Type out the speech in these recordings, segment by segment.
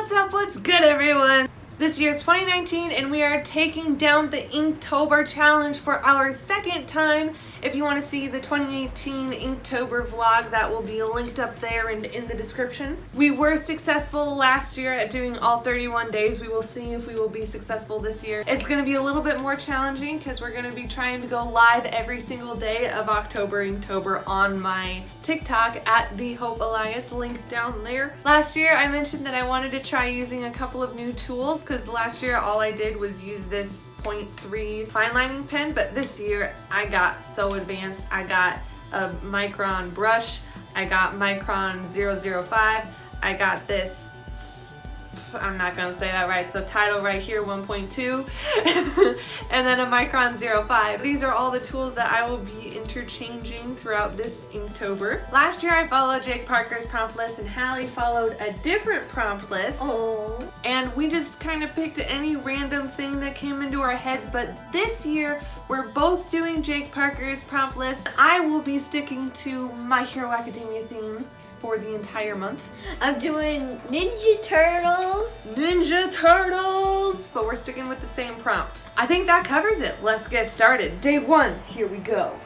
What's up? What's good, everyone? This year's 2019 and we are taking down the Inktober challenge for our second time. If you want to see the 2018 Inktober vlog, that will be linked up there and in the description. We were successful last year at doing all 31 days. We will see if we will be successful this year. It's going to be a little bit more challenging because we're going to be trying to go live every single day of October Inktober on my TikTok at the Hope Elias, link down there. Last year I mentioned that I wanted to try using a couple of new tools because last year all I did was use this 0.3 fine lining pen, but this year I got so advanced. I got a micron brush, I got micron 005, I got this, I'm not gonna say that right, so title right here 1.2 and then a micron 05. These are all the tools that I will be interchanging throughout this Inktober. Last year I followed Jake Parker's prompt list and Hali followed a different prompt list. Oh. And we just kind of picked any random thing that came into our heads, but this year we're both doing Jake Parker's prompt list. I will be sticking to My Hero Academia theme for the entire month. I'm doing Ninja Turtles. Ninja Turtles! But we're sticking with the same prompt. I think that covers it. Let's get started. Day one, here we go.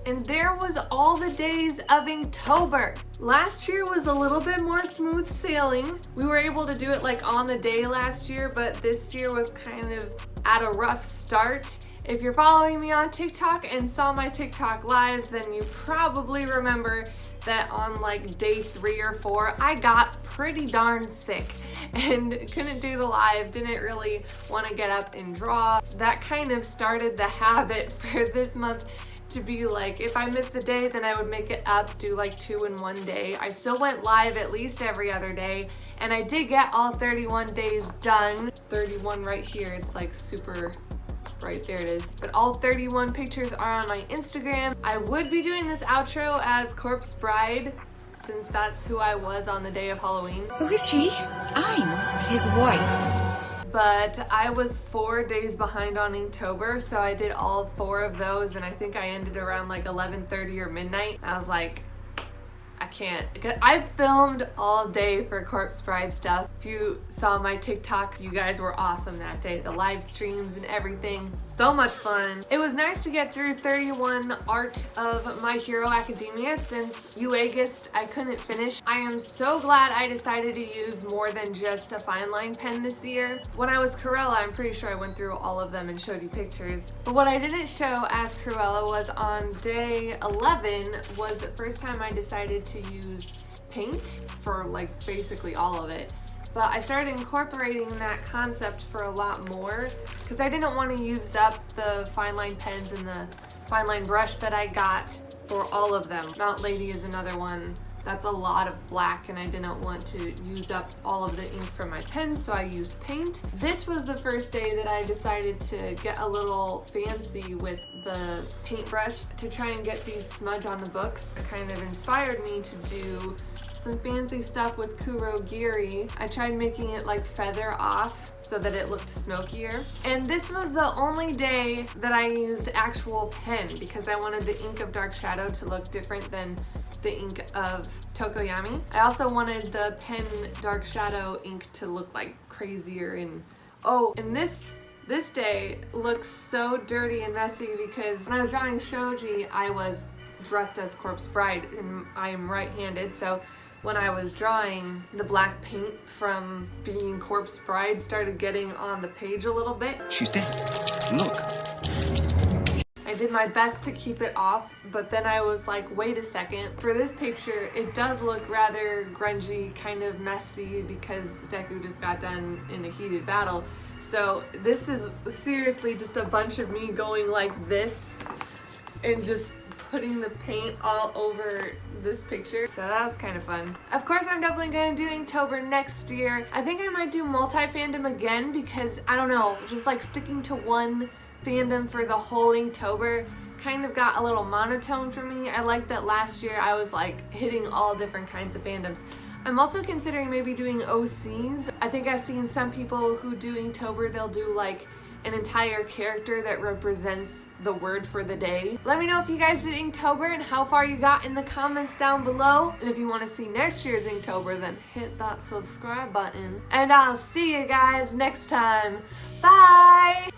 And there was all the days of Inktober. Last year was a little bit more smooth sailing. We were able to do it like on the day last year, but this year was kind of at a rough start. If you're following me on TikTok and saw my TikTok lives, then you probably remember that on like day 3 or 4, I got pretty darn sick and couldn't do the live, didn't really want to get up and draw. That kind of started the habit for this month to be like, if I missed a day, then I would make it up, do like 2 in one day. I still went live at least every other day, and I did get all 31 days done. 31 right here, it's like super bright, there it is. But all 31 pictures are on my Instagram. I would be doing this outro as Corpse Bride, since that's who I was on the day of Halloween. Who is she? I'm his wife. But I was 4 days behind on Inktober, so I did all 4 of those, and I think I ended around like 11:30 or midnight. I was like, I can't. I filmed all day for Corpse Bride stuff. If you saw my TikTok, you guys were awesome that day. The live streams and everything. So much fun. It was nice to get through 31 art of My Hero Academia since August I couldn't finish. I am so glad I decided to use more than just a fine line pen this year. When I was Cruella, I'm pretty sure I went through all of them and showed you pictures. But what I didn't show as Cruella was on day 11 was the first time I decided to use paint for like basically all of it. But I started incorporating that concept for a lot more because I didn't want to use up the fine line pens and the fine line brush that I got for all of them. Mount Lady is another one. That's a lot of black, and I didn't want to use up all of the ink from my pen, so I used paint. This was the first day that I decided to get a little fancy with the paintbrush to try and get these smudge on the books. It kind of inspired me to do some fancy stuff with Kurogiri. I tried making it like feather off so that it looked smokier. And this was the only day that I used actual pen because I wanted the ink of Dark Shadow to look different than the ink of Tokoyami. I also wanted the pen Dark Shadow ink to look like crazier and this day looks so dirty and messy because when I was drawing Shoji, I was dressed as Corpse Bride and I am right-handed, so when I was drawing, the black paint from being Corpse Bride started getting on the page a little bit. She's dead. Look. I did my best to keep it off, but then I was like, wait a second. For this picture, it does look rather grungy, kind of messy because Deku just got done in a heated battle. So this is seriously just a bunch of me going like this and just putting the paint all over this picture. So that was kind of fun. Of course, I'm definitely gonna do Inktober next year. I think I might do multi-fandom again because, I don't know, just like sticking to one fandom for the whole Inktober kind of got a little monotone for me. I liked that last year I was like hitting all different kinds of fandoms. I'm also considering maybe doing OCs. I think I've seen some people who do Inktober, they'll do like an entire character that represents the word for the day. Let me know if you guys did Inktober and how far you got in the comments down below. And if you want to see next year's Inktober, then hit that subscribe button. And I'll see you guys next time. Bye!